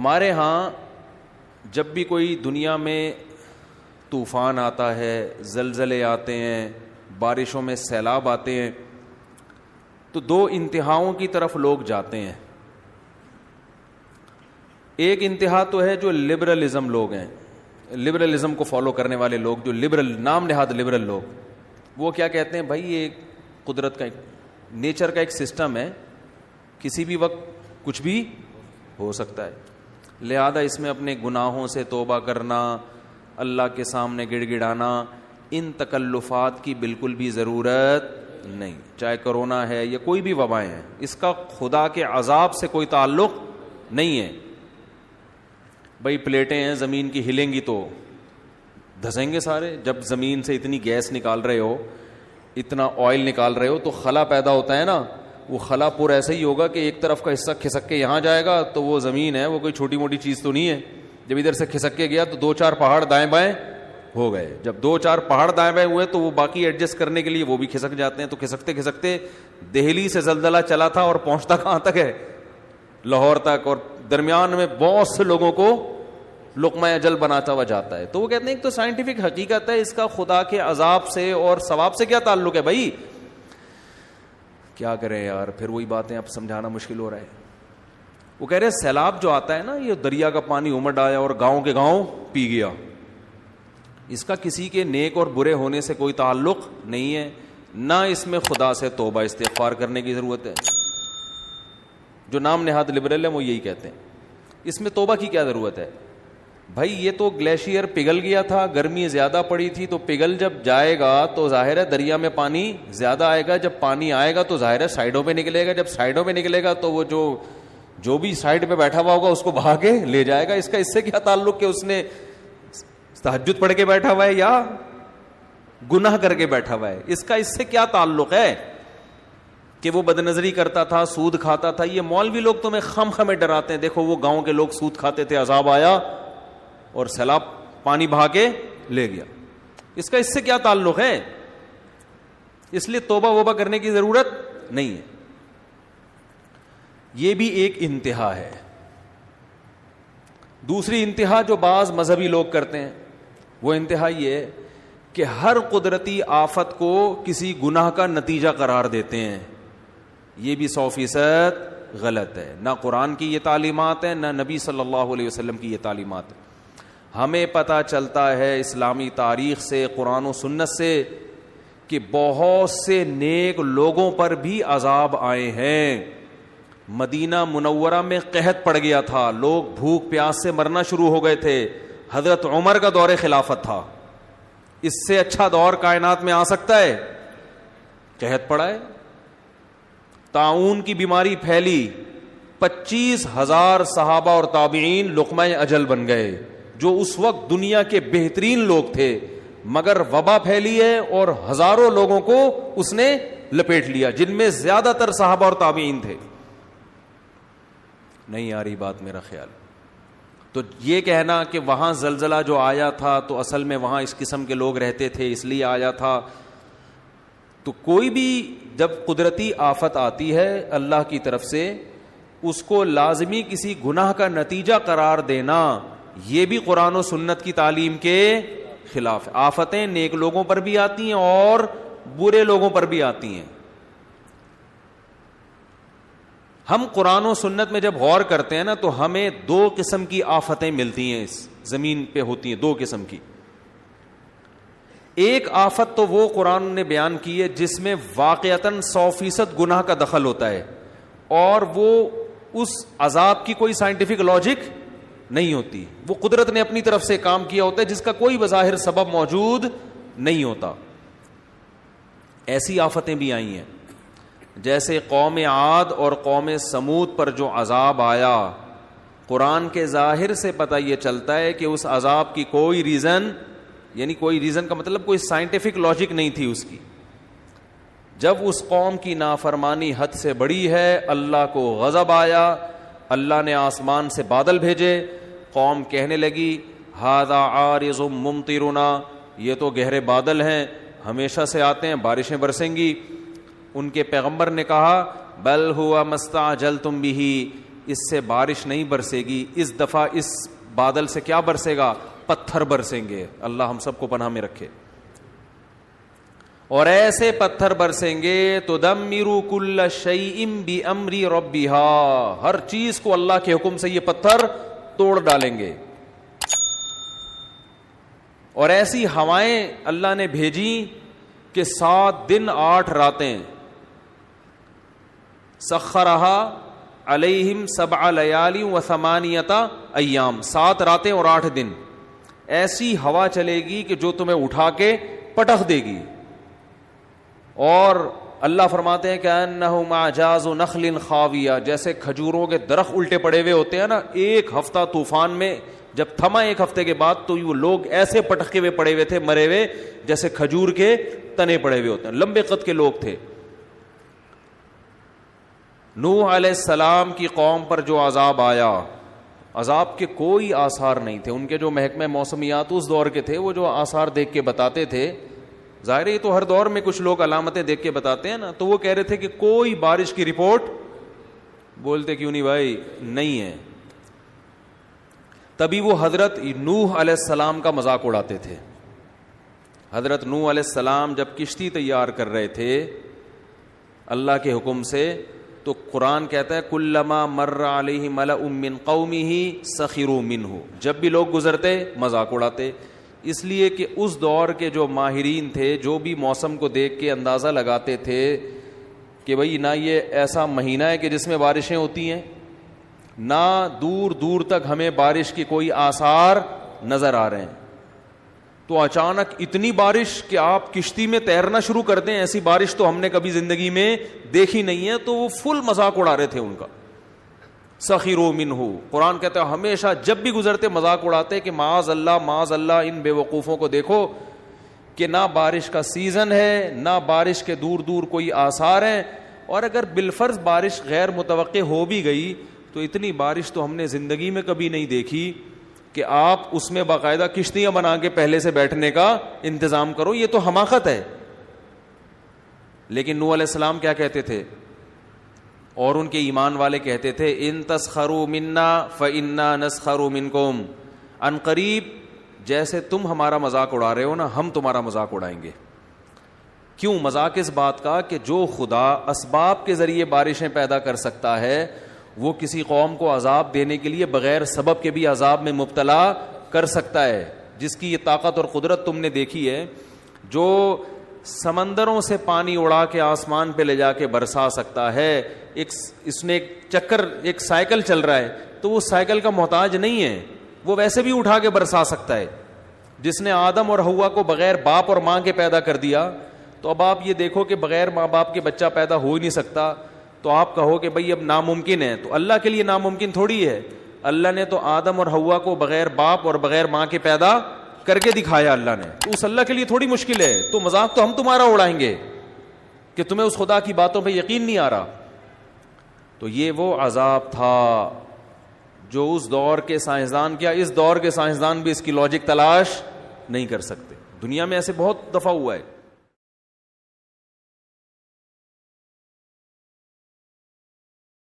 ہمارے ہاں جب بھی کوئی دنیا میں طوفان آتا ہے، زلزلے آتے ہیں، بارشوں میں سیلاب آتے ہیں، تو دو انتہاؤں کی طرف لوگ جاتے ہیں. ایک انتہا تو ہے جو لبرلزم لوگ ہیں، لبرلزم کو فالو کرنے والے لوگ، جو لبرل نام نہاد لبرل لوگ، وہ کیا کہتے ہیں بھائی یہ قدرت کا نیچر کا ایک سسٹم ہے، کسی بھی وقت کچھ بھی ہو سکتا ہے، لہذا اس میں اپنے گناہوں سے توبہ کرنا، اللہ کے سامنے گڑ گڑانا، ان تکلفات کی بالکل بھی ضرورت نہیں. چاہے کرونا ہے یا کوئی بھی وبائیں ہیں، اس کا خدا کے عذاب سے کوئی تعلق نہیں ہے. بھائی پلیٹیں ہیں زمین کی، ہلیں گی تو دھسیں گے سارے. جب زمین سے اتنی گیس نکال رہے ہو، اتنا آئل نکال رہے ہو، تو خلا پیدا ہوتا ہے نا، وہ خلا پور ایسا ہی ہوگا کہ ایک طرف کا حصہ کھسک کے یہاں جائے گا، تو وہ زمین ہے وہ کوئی چھوٹی موٹی چیز تو نہیں ہے. جب ادھر سے کھسک کے گیا تو 2-4 پہاڑ دائیں بائیں ہو گئے. جب 2-4 پہاڑ دائیں بائیں ہوئے تو وہ باقی ایڈجسٹ کرنے کے لیے وہ بھی کھسک جاتے ہیں. تو کھسکتے کھسکتے دہلی سے زلزلہ چلا تھا اور پہنچتا کہاں تک ہے؟ لاہور تک، اور درمیان میں بہت سے لوگوں کو لقمہ اجل بناتا ہوا جاتا ہے. تو وہ کہتے ہیں ایک تو سائنٹیفک حقیقت ہے، اس کا خدا کے عذاب سے اور ثواب سے کیا تعلق ہے بھائی؟ کیا کریں یار، پھر وہی باتیں اب سمجھانا مشکل ہو رہا ہے. وہ کہہ رہے ہیں سیلاب جو آتا ہے نا، یہ دریا کا پانی امڑ آیا اور گاؤں کے گاؤں پی گیا، اس کا کسی کے نیک اور برے ہونے سے کوئی تعلق نہیں ہے، نہ اس میں خدا سے توبہ استغفار کرنے کی ضرورت ہے. جو نام نہاد لبرل ہے وہ یہی کہتے ہیں اس میں توبہ کی کیا ضرورت ہے. بھائی یہ تو گلیشیئر پگھل گیا تھا، گرمی زیادہ پڑی تھی، تو پگھل جب جائے گا تو ظاہر ہے دریا میں پانی زیادہ آئے گا. جب پانی آئے گا تو ظاہر ہے سائڈوں پہ نکلے گا. جب سائڈوں پہ نکلے گا تو وہ جو بھی سائڈ پہ بیٹھا ہوا ہوگا اس کو بہا کے لے جائے گا. اس سے کیا تعلق کہ اس نے تہجد پڑھ کے بیٹھا ہوا ہے یا گناہ کر کے بیٹھا ہوا ہے؟ اس سے کیا تعلق ہے کہ وہ بدنظری کرتا تھا، سود کھاتا تھا؟ یہ مولوی لوگ تمہیں خم خمیں ڈراتے ہیں، دیکھو وہ گاؤں کے لوگ سود کھاتے تھے، عذاب آیا اور سیلاب پانی بہا کے لے گیا. اس سے کیا تعلق ہے؟ اس لیے توبہ وبہ کرنے کی ضرورت نہیں ہے. یہ بھی ایک انتہا ہے. دوسری انتہا جو بعض مذہبی لوگ کرتے ہیں، وہ انتہا یہ ہے کہ ہر قدرتی آفت کو کسی گناہ کا نتیجہ قرار دیتے ہیں. یہ بھی 100% غلط ہے. نہ قرآن کی یہ تعلیمات ہے، نہ نبی صلی اللہ علیہ وسلم کی یہ تعلیمات ہے. ہمیں پتہ چلتا ہے اسلامی تاریخ سے، قرآن و سنت سے، کہ بہت سے نیک لوگوں پر بھی عذاب آئے ہیں. مدینہ منورہ میں قحط پڑ گیا تھا، لوگ بھوک پیاس سے مرنا شروع ہو گئے تھے. حضرت عمر کا دور خلافت تھا. اس سے اچھا دور کائنات میں آ سکتا ہے؟ قحط پڑا ہے، طاعون کی بیماری پھیلی، 25,000 صحابہ اور تابعین لقمہ اجل بن گئے، جو اس وقت دنیا کے بہترین لوگ تھے، مگر وبا پھیلی ہے اور ہزاروں لوگوں کو اس نے لپیٹ لیا، جن میں زیادہ تر صحابہ اور تابعین تھے. نہیں آ رہی بات میرا خیال. تو یہ کہنا کہ وہاں زلزلہ جو آیا تھا تو اصل میں وہاں اس قسم کے لوگ رہتے تھے اس لیے آیا تھا، تو کوئی بھی جب قدرتی آفت آتی ہے اللہ کی طرف سے، اس کو لازمی کسی گناہ کا نتیجہ قرار دینا، یہ بھی قرآن و سنت کی تعلیم کے خلاف ہے. آفتیں نیک لوگوں پر بھی آتی ہیں اور برے لوگوں پر بھی آتی ہیں. ہم قرآن و سنت میں جب غور کرتے ہیں نا تو ہمیں 2 قسم کی آفتیں ملتی ہیں، اس زمین پہ ہوتی ہیں 2 قسم کی. ایک آفت تو وہ قرآن نے بیان کی ہے جس میں واقعتاً 100% گناہ کا دخل ہوتا ہے، اور وہ اس عذاب کی کوئی سائنٹیفک لاجک نہیں ہوتی، وہ قدرت نے اپنی طرف سے کام کیا ہوتا ہے جس کا کوئی بظاہر سبب موجود نہیں ہوتا. ایسی آفتیں بھی آئی ہیں، جیسے قوم عاد اور قوم سمود پر جو عذاب آیا، قرآن کے ظاہر سے پتہ یہ چلتا ہے کہ اس عذاب کی کوئی ریزن، یعنی کوئی ریزن کا مطلب کوئی سائنٹیفک لاجک نہیں تھی اس کی. جب اس قوم کی نافرمانی حد سے بڑی ہے، اللہ کو غضب آیا، اللہ نے آسمان سے بادل بھیجے، قوم کہنے لگی ھذا عارض ممطرنا، یہ تو گہرے بادل ہیں، ہمیشہ سے آتے ہیں، بارشیں برسیں گی. ان کے پیغمبر نے کہا بل ہوا مستعجلتم بہ، اس سے بارش نہیں برسے گی. اس دفعہ اس بادل سے کیا برسے گا؟ پتھر برسیں گے. اللہ ہم سب کو پناہ میں رکھے. اور ایسے پتھر برسیں گے تدمر کل شیء بامر ربها، ہر چیز کو اللہ کے حکم سے یہ پتھر توڑ ڈالیں گے. اور ایسی ہوائیں اللہ نے بھیجی کہ 7 دن 8 راتیں. سخرہا علیہم 7 لیال و 8 ایام، 7 راتیں اور 8 دن. ایسی ہوا چلے گی کہ جو تمہیں اٹھا کے پٹخ دے گی. اور اللہ فرماتے ہیں کہ انہم اعجاز نخل خاویہ، جیسے کھجوروں کے درخت الٹے پڑے ہوئے ہوتے ہیں نا، ایک ہفتہ طوفان میں جب تھما 1 ہفتے کے بعد تو وہ لوگ ایسے پٹکے ہوئے پڑے ہوئے تھے، مرے ہوئے، جیسے کھجور کے تنے پڑے ہوئے ہوتے ہیں. لمبے قد کے لوگ تھے. نوح علیہ السلام کی قوم پر جو عذاب آیا، عذاب کے کوئی آثار نہیں تھے. ان کے جو محکمہ موسمیات اس دور کے تھے وہ جو آثار دیکھ کے بتاتے تھے، ظاہر ہے یہ تو ہر دور میں کچھ لوگ علامتیں دیکھ کے بتاتے ہیں نا، تو وہ کہہ رہے تھے کہ کوئی بارش کی رپورٹ، بولتے کیوں نہیں بھائی، نہیں ہے. تبھی وہ حضرت نوح علیہ السلام کا مذاق اڑاتے تھے. حضرت نوح علیہ السلام جب کشتی تیار کر رہے تھے اللہ کے حکم سے، تو قرآن کہتا ہے کلما مر علیہ ملأ من قومہ سخروا منہ، جب بھی لوگ گزرتے مذاق اڑاتے. اس لیے کہ اس دور کے جو ماہرین تھے، جو بھی موسم کو دیکھ کے اندازہ لگاتے تھے کہ بھئی نہ یہ ایسا مہینہ ہے کہ جس میں بارشیں ہوتی ہیں، نہ دور دور تک ہمیں بارش کی کوئی آثار نظر آ رہے ہیں، تو اچانک اتنی بارش کہ آپ کشتی میں تیرنا شروع کر دیں، ایسی بارش تو ہم نے کبھی زندگی میں دیکھی نہیں ہے. تو وہ فل مذاق اڑا رہے تھے ان کا. سخروا منہ، قرآن کہتا ہے ہمیشہ جب بھی گزرتے مذاق اڑاتے کہ معاذ اللہ ان بے وقوفوں کو دیکھو کہ نہ بارش کا سیزن ہے، نہ بارش کے دور دور کوئی آثار ہیں. اور اگر بالفرض بارش غیر متوقع ہو بھی گئی تو اتنی بارش تو ہم نے زندگی میں کبھی نہیں دیکھی کہ آپ اس میں باقاعدہ کشتیاں بنا کے پہلے سے بیٹھنے کا انتظام کرو. یہ تو حماقت ہے. لیکن نوح علیہ السلام کیا کہتے تھے، اور ان کے ایمان والے کہتے تھے ان تسخروا منا فانا نسخر منکم، ان قریب جیسے تم ہمارا مذاق اڑا رہے ہو نا، ہم تمہارا مذاق اڑائیں گے. کیوں مذاق؟ اس بات کا کہ جو خدا اسباب کے ذریعے بارشیں پیدا کر سکتا ہے، وہ کسی قوم کو عذاب دینے کے لیے بغیر سبب کے بھی عذاب میں مبتلا کر سکتا ہے. جس کی یہ طاقت اور قدرت تم نے دیکھی ہے، جو سمندروں سے پانی اڑا کے آسمان پہ لے جا کے برسا سکتا ہے. اس میں ایک چکر، ایک سائیکل چل رہا ہے، تو وہ سائیکل کا محتاج نہیں ہے، وہ ویسے بھی اٹھا کے برسا سکتا ہے. جس نے آدم اور حوا کو بغیر باپ اور ماں کے پیدا کر دیا، تو اب آپ یہ دیکھو کہ بغیر ماں باپ کے بچہ پیدا ہو ہی نہیں سکتا. تو آپ کہو کہ بھئی اب ناممکن ہے، تو اللہ کے لیے ناممکن تھوڑی ہے. اللہ نے تو آدم اور حوا کو بغیر باپ اور بغیر ماں کے پیدا کر کے دکھایا اللہ نے، تو اس اللہ کے لیے تھوڑی مشکل ہے. تو مذاق تو ہم تمہارا اڑائیں گے کہ تمہیں اس خدا کی باتوں پہ یقین نہیں آ رہا. تو یہ وہ عذاب تھا جو اس دور کے سائنسدان، کیا اس دور کے سائنسدان بھی اس کی لاجک تلاش نہیں کر سکتے. دنیا میں ایسے بہت دفعہ ہوا ہے.